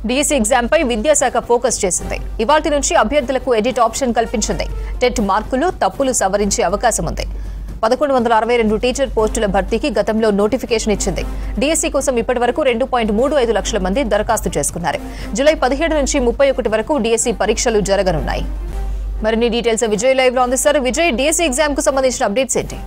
DSC exam పై విద్యాశాఖ focus చేసింది. ఇవాల్టి నుంచి అభ్యర్థులకు ఎడిట్ ఆప్షన్ కల్పించింది. టెట్ మార్కులు తప్పులు సవరించే అవకాశం ఉంది. 1162 టీచర్ పోస్టుల భర్తీకి గతంలో నోటిఫికేషన్ ఇచ్చింది. డిఎస్సీ కోసం ఇప్పటి వరకు 2.35 లక్షల మంది దరఖాస్తు చేసుకున్నారు. జూలై 17 నుంచి 31 వరకు డిఎస్సీ పరీక్షలు జరగనున్నాయి. మరిన్ని డీటెయిల్స్ విజయ్ లైవ్ లో అందిస్తారు. విజయ్, డిఎస్సీ ఎగ్జామ్ కు సంబంధించిన అప్డేట్స్ ఏంటి?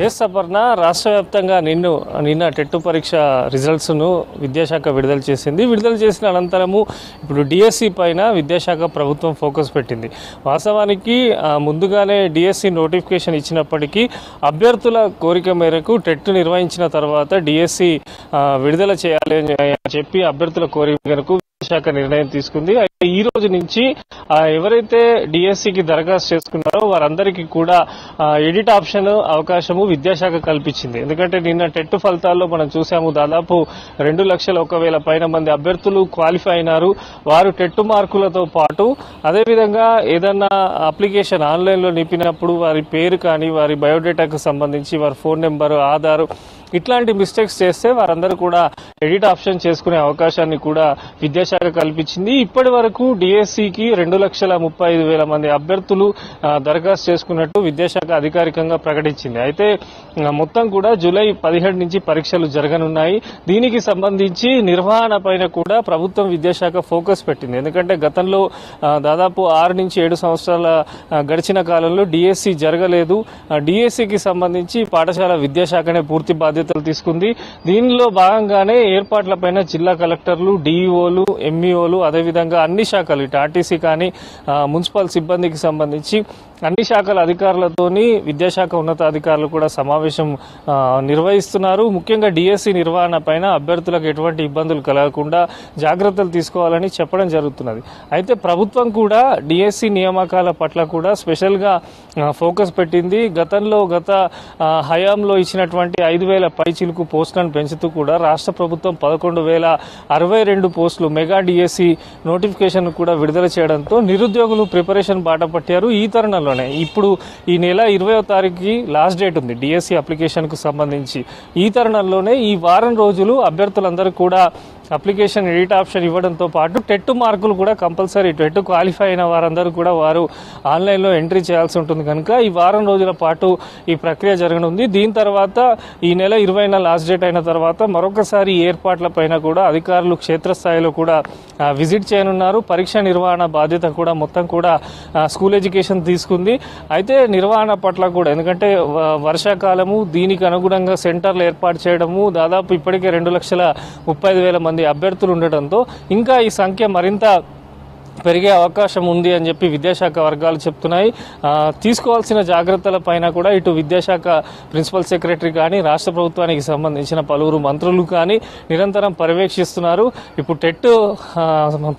ఎస్ అపర్ణ, రాష్ట్ర వ్యాప్తంగా నిన్న టెట్ పరీక్ష రిజల్ట్స్ను విద్యాశాఖ విడుదల చేసింది. విడుదల చేసిన అనంతరము ఇప్పుడు డిఎస్సి పైన విద్యాశాఖ ప్రభుత్వం ఫోకస్ పెట్టింది. వాస్తవానికి ముందుగానే డిఎస్సి నోటిఫికేషన్ ఇచ్చినప్పటికీ అభ్యర్థుల కోరిక మేరకు టెట్ నిర్వహించిన తర్వాత డిఎస్సి విడుదల చేయాలి అని చెప్పి అభ్యర్థుల కోరిక మేరకు శాఖ నిర్ణయం తీసుకుంది. ఈ రోజు నుంచి ఎవరైతే డిఎస్సికి దరఖాస్తు చేసుకున్నారో వారందరికీ కూడా ఎడిట్ ఆప్షన్ అవకాశము విద్యాశాఖ కల్పించింది. ఎందుకంటే నిన్న టెట్ ఫలితాల్లో మనం చూసాము, దాదాపు 2,01,000 పైన మంది అభ్యర్థులు క్వాలిఫై అయినారు. వారు టెట్ మార్కులతో పాటు అదేవిధంగా ఏదన్నా అప్లికేషన్ ఆన్లైన్లో నింపినప్పుడు వారి పేరు కానీ వారి బయోడేటాకు సంబంధించి వారి ఫోన్ నెంబరు, ఆధారు ఇట్లాంటి మిస్టేక్స్ చేస్తే వారందరూ కూడా ఎడిట్ ఆప్షన్ చేసుకునే అవకాశాన్ని కూడా విద్యాశాఖ కల్పించింది. ఇప్పటి వరకు డిఎస్సికి 2,35,000 మంది అభ్యర్థులు దరఖాస్తు చేసుకున్నట్టు విద్యాశాఖ అధికారికంగా ప్రకటించింది. అయితే మొత్తం కూడా జూలై 17 నుంచి పరీక్షలు జరగనున్నాయి. దీనికి సంబంధించి నిర్వహణ పైన కూడా ప్రభుత్వం విద్యాశాఖ ఫోకస్ పెట్టింది. ఎందుకంటే గతంలో దాదాపు 6 నుంచి 7 సంవత్సరాల గడిచిన కాలంలో డిఎస్సి జరగలేదు. డిఎస్సికి సంబంధించి పాఠశాల విద్యాశాఖనే పూర్తి బాధ్యతలు తీసుకుంది. దీనిలో భాగంగానే ఏర్పాట్లపైన జిల్లా కలెక్టర్లు, డిఈఓలు, ఎంఈఓలు అదేవిధంగా అన్ని శాఖలు ఇటు ఆర్టీసీ కానీ మున్సిపల్ సిబ్బందికి సంబంధించి అన్ని శాఖల అధికారులతోని విద్యాశాఖ ఉన్నతాధికారులు కూడా సమావేశం నిర్వహిస్తున్నారు. ముఖ్యంగా డిఎస్సి నిర్వహణ పైన అభ్యర్థులకు ఎటువంటి ఇబ్బందులు కలగకుండా జాగ్రత్తలు తీసుకోవాలని చెప్పడం జరుగుతున్నది. అయితే ప్రభుత్వం కూడా డిఎస్సి నియామకాల పట్ల కూడా స్పెషల్గా ఫోకస్ పెట్టింది. గత హయాంలో ఇచ్చినటువంటి 5,000 పైచిలుకు పోస్టులను పెంచుతూ కూడా రాష్ట్ర ప్రభుత్వం 11,062 పోస్టులు మెగా డిఎస్సి నోటిఫికేషన్ కూడా విడుదల చేయడంతో నిరుద్యోగులు ప్రిపరేషన్ బాట పట్టారు. ఈ తరుణంలోనే ఇప్పుడు ఈ నెల 20వ తారీఖుకి లాస్ట్ డేట్ ఉంది డిఎస్సి అప్లికేషన్ కు సంబంధించి. ఈ తరుణంలోనే ఈ వారం రోజులు అభ్యర్థులందరూ కూడా అప్లికేషన్ ఎడిట్ ఆప్షన్ ఇవ్వడంతో పాటు టెట్ మార్కులు కూడా కంపల్సరీ, టెట్ క్వాలిఫై అయిన వారందరూ కూడా వారు ఆన్లైన్లో ఎంట్రీ చేయాల్సి ఉంటుంది. కనుక ఈ వారం రోజుల పాటు ఈ ప్రక్రియ జరగనుంది. దీని తర్వాత ఈ నెల 20న లాస్ట్ డేట్ అయిన తర్వాత మరొకసారి ఏర్పాట్ల పైన కూడా అధికారులు క్షేత్రస్థాయిలో కూడా విజిట్ చేయనున్నారు. పరీక్ష నిర్వహణ బాధ్యత కూడా మొత్తం కూడా స్కూల్ ఎడ్యుకేషన్ తీసుకుంది. అయితే నిర్వహణ పట్ల కూడా, ఎందుకంటే వర్షాకాలము, దీనికి అనుగుణంగా సెంటర్లు ఏర్పాటు చేయడము, దాదాపు ఇప్పటికే 2,35,000 మంది అభ్యర్థులు ఉండటంతో ఇంకా ఈ సంఖ్య మరింత పెరిగే అవకాశం ఉంది అని చెప్పి విద్యాశాఖ వర్గాలు చెప్తున్నాయి. తీసుకోవాల్సిన జాగ్రత్తల పైన కూడా ఇటు విద్యాశాఖ ప్రిన్సిపల్ సెక్రటరీ కానీ రాష్ట్ర ప్రభుత్వానికి సంబంధించిన పలువురు మంత్రులు కానీ నిరంతరం పర్యవేక్షిస్తున్నారు. ఇప్పుడు టెట్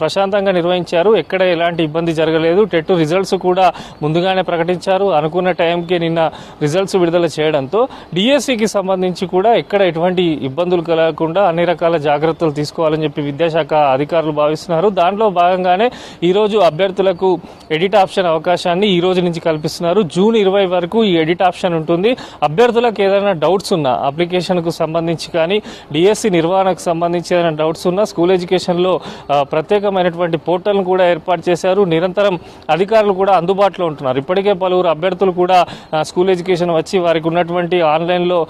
ప్రశాంతంగా నిర్వహించారు, ఎక్కడ ఎలాంటి ఇబ్బంది జరగలేదు. టెట్ రిజల్ట్స్ కూడా ముందుగానే ప్రకటించారు. అనుకున్న టైంకి నిన్న రిజల్ట్స్ విడుదల చేయడంతో డిఎస్సికి సంబంధించి కూడా ఎక్కడ ఎటువంటి ఇబ్బందులు కలగకుండా అన్ని రకాల జాగ్రత్తలు తీసుకోవాలని చెప్పి విద్యాశాఖ అధికారులు భావిస్తున్నారు. దాంట్లో భాగంగానే ఈ రోజు అభ్యర్థులకు ఎడిట్ ఆప్షన్ అవకాశాన్ని ఈ రోజు నుంచి కల్పిస్తున్నారు. జూన్ 20 వరకు ఈ ఎడిట్ ఆప్షన్ ఉంటుంది. అభ్యర్థులకు ఏదైనా డౌట్స్ ఉన్నా, అప్లికేషన్ కు సంబంధించి కానీ డిఎస్సి నిర్వహణకు సంబంధించి ఏదైనా డౌట్స్ ఉన్నా స్కూల్ ఎడ్యుకేషన్ లో ప్రత్యేకమైనటువంటి పోర్టల్ కూడా ఏర్పాటు చేశారు. నిరంతరం అధికారులు కూడా అందుబాటులో ఉంటున్నారు. ఇప్పటికే పలువురు అభ్యర్థులు కూడా స్కూల్ ఎడ్యుకేషన్ వచ్చి వారికి ఉన్నటువంటి ఆన్లైన్ లో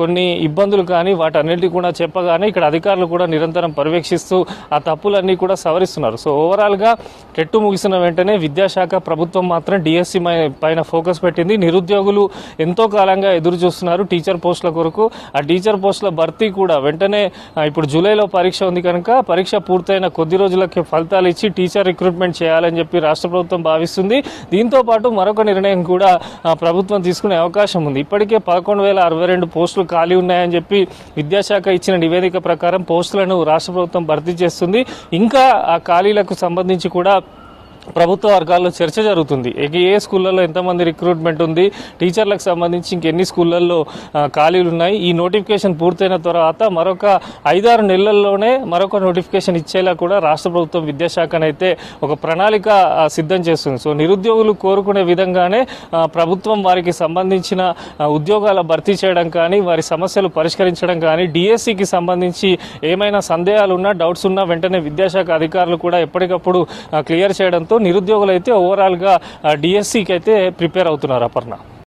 కొన్ని ఇబ్బందులు కానీ వాటన్నిటి కూడా చెప్పగానే ఇక్కడ అధికారులు కూడా నిరంతరం పర్యవేక్షిస్తూ ఆ తప్పులన్నీ కూడా సవరిస్తున్నారు. సో ఓవరాల్ గా టెట్ ముగిసిన వెంటనే విద్యాశాఖ ప్రభుత్వం మాత్రం డిఎస్సి పైన ఫోకస్ పెట్టింది. నిరుద్యోగులు ఎంతో కాలంగా ఎదురు చూస్తున్నారు టీచర్ పోస్టుల కొరకు. ఆ టీచర్ పోస్టుల భర్తీ కూడా వెంటనే, ఇప్పుడు జూలైలో పరీక్ష ఉంది కనుక పరీక్ష పూర్తయిన కొద్ది రోజులకి ఫలితాలు ఇచ్చి టీచర్ రిక్రూట్మెంట్ చేయాలని చెప్పి రాష్ట్ర ప్రభుత్వం భావిస్తుంది. దీంతో పాటు మరొక నిర్ణయం కూడా ప్రభుత్వం తీసుకునే అవకాశం ఉంది. ఇప్పటికే 11,062 పోస్టులు ఖాళీ ఉన్నాయని చెప్పి విద్యాశాఖ ఇచ్చిన నివేదిక ప్రకారం పోస్టులను రాష్ట్ర ప్రభుత్వం భర్తీ చేస్తుంది. ఇంకా ఆ ఖాళీలకు సంబంధించి కూడా ప్రభుత్వ వర్గాల్లో చర్చ జరుగుతుంది. ఏ స్కూళ్ళల్లో ఎంతమంది రిక్రూట్మెంట్ ఉంది, టీచర్లకు సంబంధించి ఇంకెన్ని స్కూళ్ళల్లో ఖాళీలు ఉన్నాయి, ఈ నోటిఫికేషన్ పూర్తయిన తర్వాత మరొక 5-6 నెలల్లోనే మరొక నోటిఫికేషన్ ఇచ్చేలా కూడా రాష్ట్ర ప్రభుత్వం విద్యాశాఖనైతే ఒక ప్రణాళిక సిద్ధం చేస్తుంది. సో నిరుద్యోగులు కోరుకునే విధంగానే ప్రభుత్వం వారికి సంబంధించిన ఉద్యోగాల భర్తీ చేయడం కానీ, వారి సమస్యలు పరిష్కరించడం కానీ, డిఎస్సికి సంబంధించి ఏమైనా సందేహాలు ఉన్నా, డౌట్స్ ఉన్నా వెంటనే విద్యాశాఖ అధికారులు కూడా ఎప్పటికప్పుడు క్లియర్ చేయడంతో నిరుద్యోగులు అయితే ఓవరాల్గా డిఎస్సికి అయితే ప్రిపేర్ అవుతున్నారు. అపర్ణ.